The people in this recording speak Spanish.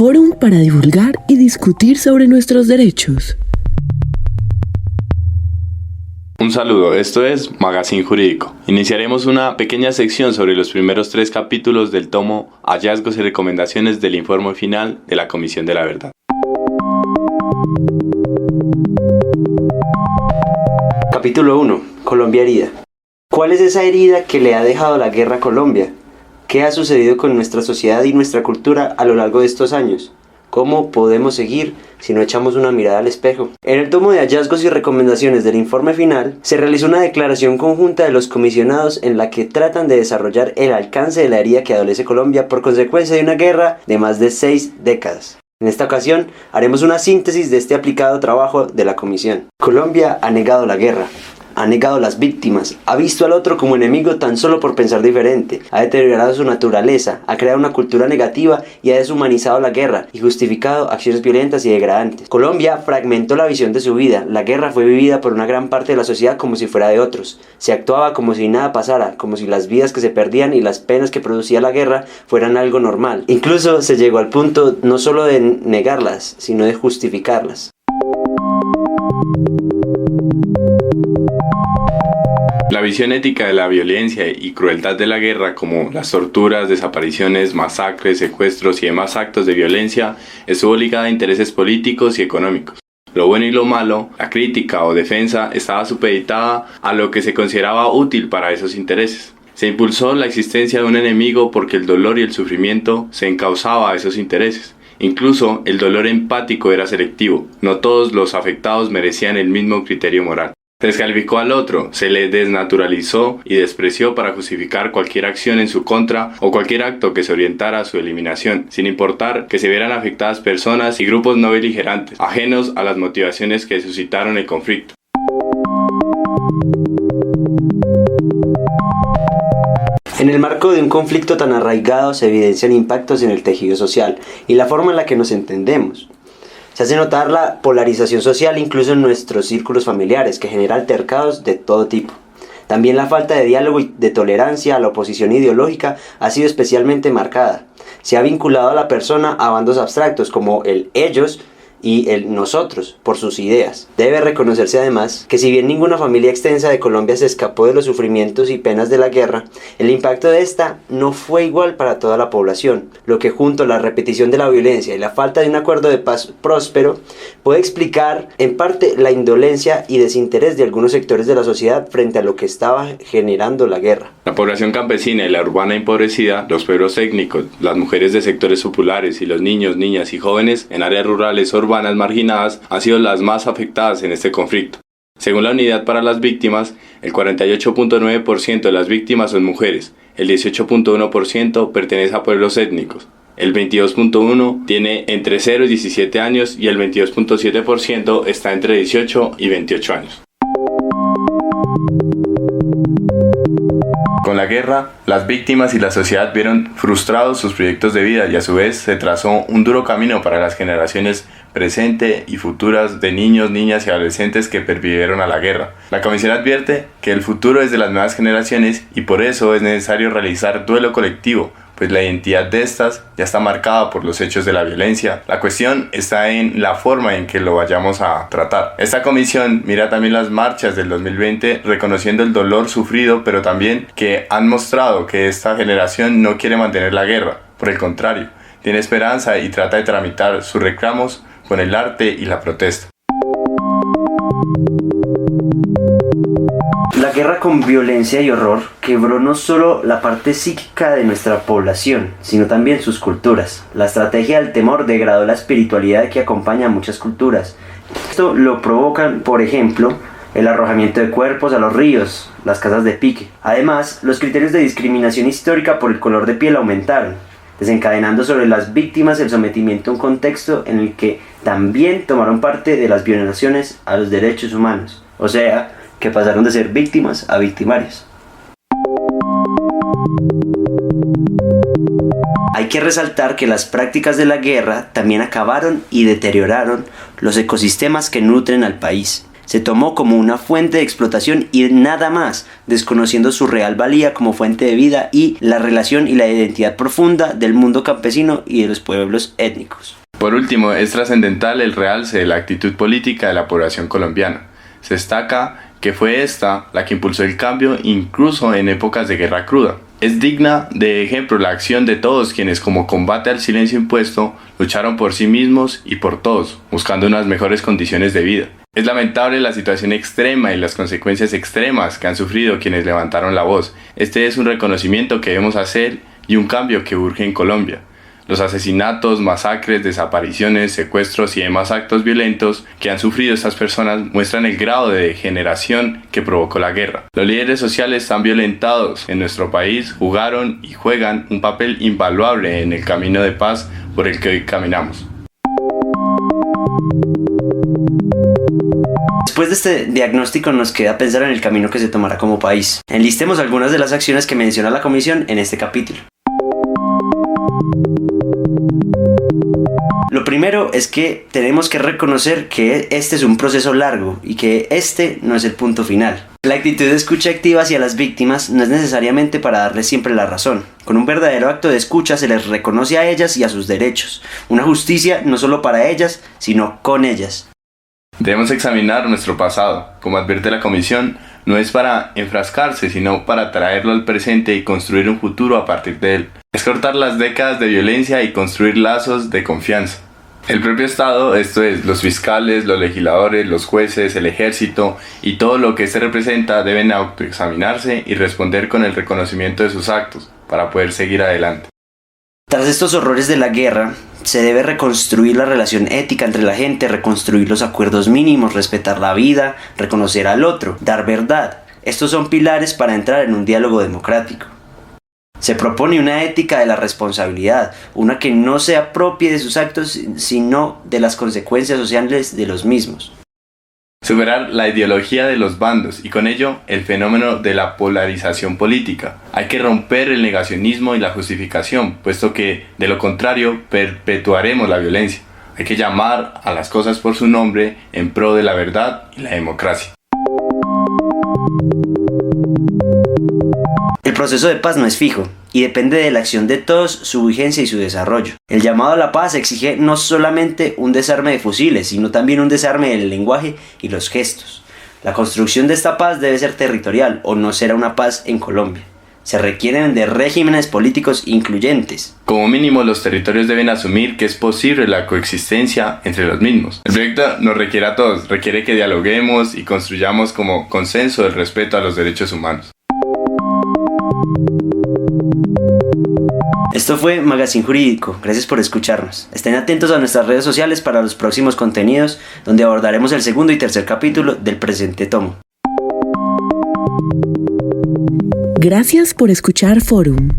fórum para divulgar y discutir sobre nuestros derechos. Un saludo, esto es Magazine Jurídico. Iniciaremos una pequeña sección sobre los primeros 3 capítulos del tomo Hallazgos y recomendaciones del informe final de la Comisión de la Verdad. Capítulo 1. Colombia herida. ¿Cuál es esa herida que le ha dejado la guerra a Colombia? ¿Qué ha sucedido con nuestra sociedad y nuestra cultura a lo largo de estos años? ¿Cómo podemos seguir si no echamos una mirada al espejo? En el tomo de hallazgos y recomendaciones del informe final, se realizó una declaración conjunta de los comisionados en la que tratan de desarrollar el alcance de la herida que adolece Colombia por consecuencia de una guerra de más de 6 décadas. En esta ocasión, haremos una síntesis de este aplicado trabajo de la comisión. Colombia ha negado la guerra. Ha negado las víctimas, ha visto al otro como enemigo tan solo por pensar diferente, ha deteriorado su naturaleza, ha creado una cultura negativa y ha deshumanizado la guerra y justificado acciones violentas y degradantes. Colombia fragmentó la visión de su vida, la guerra fue vivida por una gran parte de la sociedad como si fuera de otros, se actuaba como si nada pasara, como si las vidas que se perdían y las penas que producía la guerra fueran algo normal. Incluso se llegó al punto no solo de negarlas, sino de justificarlas. La visión ética de la violencia y crueldad de la guerra, como las torturas, desapariciones, masacres, secuestros y demás actos de violencia, estuvo ligada a intereses políticos y económicos. Lo bueno y lo malo, la crítica o defensa, estaba supeditada a lo que se consideraba útil para esos intereses. Se impulsó la existencia de un enemigo porque el dolor y el sufrimiento se encauzaba a esos intereses. Incluso el dolor empático era selectivo, no todos los afectados merecían el mismo criterio moral. Se descalificó al otro, se le desnaturalizó y despreció para justificar cualquier acción en su contra o cualquier acto que se orientara a su eliminación, sin importar que se vieran afectadas personas y grupos no beligerantes, ajenos a las motivaciones que suscitaron el conflicto. En el marco de un conflicto tan arraigado se evidencian impactos en el tejido social y la forma en la que nos entendemos. Se hace notar la polarización social incluso en nuestros círculos familiares, que genera altercados de todo tipo. También la falta de diálogo y de tolerancia a la oposición ideológica ha sido especialmente marcada. Se ha vinculado a la persona a bandos abstractos como el ellos y el nosotros por sus ideas. Debe reconocerse además que si bien ninguna familia extensa de Colombia se escapó de los sufrimientos y penas de la guerra, el impacto de esta no fue igual para toda la población, lo que junto a la repetición de la violencia y la falta de un acuerdo de paz próspero puede explicar en parte la indolencia y desinterés de algunos sectores de la sociedad frente a lo que estaba generando la guerra. La población campesina y la urbana empobrecida, los pueblos étnicos, las mujeres de sectores populares y los niños, niñas y jóvenes en áreas rurales o urbanas marginadas han sido las más afectadas en este conflicto. Según la Unidad para las Víctimas, el 48.9% de las víctimas son mujeres, el 18.1% pertenece a pueblos étnicos, el 22.1% tiene entre 0 y 17 años y el 22.7% está entre 18 y 28 años. Con la guerra, las víctimas y la sociedad vieron frustrados sus proyectos de vida y a su vez se trazó un duro camino para las generaciones presente y futuras de niños, niñas y adolescentes que pervivieron a la guerra. La Comisión advierte que el futuro es de las nuevas generaciones y por eso es necesario realizar duelo colectivo, pues la identidad de estas ya está marcada por los hechos de la violencia. La cuestión está en la forma en que lo vayamos a tratar. Esta comisión mira también las marchas del 2020, reconociendo el dolor sufrido, pero también que han mostrado que esta generación no quiere mantener la guerra. Por el contrario, tiene esperanza y trata de tramitar sus reclamos con el arte y la protesta. La guerra con violencia y horror quebró no solo la parte psíquica de nuestra población, sino también sus culturas. La estrategia del temor degradó la espiritualidad que acompaña a muchas culturas. Esto lo provocan, por ejemplo, el arrojamiento de cuerpos a los ríos, las casas de pique. Además, los criterios de discriminación histórica por el color de piel aumentaron, desencadenando sobre las víctimas el sometimiento a un contexto en el que también tomaron parte de las violaciones a los derechos humanos. O sea, que pasaron de ser víctimas a victimarios. Hay que resaltar que las prácticas de la guerra también acabaron y deterioraron los ecosistemas que nutren al país. Se tomó como una fuente de explotación y nada más, desconociendo su real valía como fuente de vida y la relación y la identidad profunda del mundo campesino y de los pueblos étnicos. Por último, es trascendental el realce de la actitud política de la población colombiana. Se destaca que fue esta la que impulsó el cambio incluso en épocas de guerra cruda. Es digna de ejemplo la acción de todos quienes, como combate al silencio impuesto, lucharon por sí mismos y por todos, buscando unas mejores condiciones de vida. Es lamentable la situación extrema y las consecuencias extremas que han sufrido quienes levantaron la voz. Este es un reconocimiento que debemos hacer y un cambio que urge en Colombia. Los asesinatos, masacres, desapariciones, secuestros y demás actos violentos que han sufrido estas personas muestran el grado de degeneración que provocó la guerra. Los líderes sociales tan violentados en nuestro país jugaron y juegan un papel invaluable en el camino de paz por el que hoy caminamos. Después de este diagnóstico nos queda pensar en el camino que se tomará como país. Enlistemos algunas de las acciones que menciona la Comisión en este capítulo. Lo primero es que tenemos que reconocer que este es un proceso largo y que este no es el punto final. La actitud de escucha activa hacia las víctimas no es necesariamente para darles siempre la razón. Con un verdadero acto de escucha se les reconoce a ellas y a sus derechos. Una justicia no solo para ellas, sino con ellas. Debemos examinar nuestro pasado. Como advierte la Comisión, no es para enfrascarse, sino para traerlo al presente y construir un futuro a partir de él. Es cortar las décadas de violencia y construir lazos de confianza. El propio Estado, esto es, los fiscales, los legisladores, los jueces, el ejército y todo lo que éste representa deben autoexaminarse y responder con el reconocimiento de sus actos para poder seguir adelante. Tras estos horrores de la guerra, se debe reconstruir la relación ética entre la gente, reconstruir los acuerdos mínimos, respetar la vida, reconocer al otro, dar verdad. Estos son pilares para entrar en un diálogo democrático. Se propone una ética de la responsabilidad, una que no se apropie de sus actos, sino de las consecuencias sociales de los mismos. Superar la ideología de los bandos y con ello el fenómeno de la polarización política. Hay que romper el negacionismo y la justificación, puesto que, de lo contrario, perpetuaremos la violencia. Hay que llamar a las cosas por su nombre en pro de la verdad y la democracia. El proceso de paz no es fijo y depende de la acción de todos, su vigencia y su desarrollo. El llamado a la paz exige no solamente un desarme de fusiles, sino también un desarme del lenguaje y los gestos. La construcción de esta paz debe ser territorial o no será una paz en Colombia. Se requieren de regímenes políticos incluyentes. Como mínimo, los territorios deben asumir que es posible la coexistencia entre los mismos. El proyecto nos requiere a todos, requiere que dialoguemos y construyamos como consenso el respeto a los derechos humanos. Esto fue Magazine Jurídico, gracias por escucharnos. Estén atentos a nuestras redes sociales para los próximos contenidos, donde abordaremos el segundo y tercer capítulo del presente tomo. Gracias por escuchar Forum.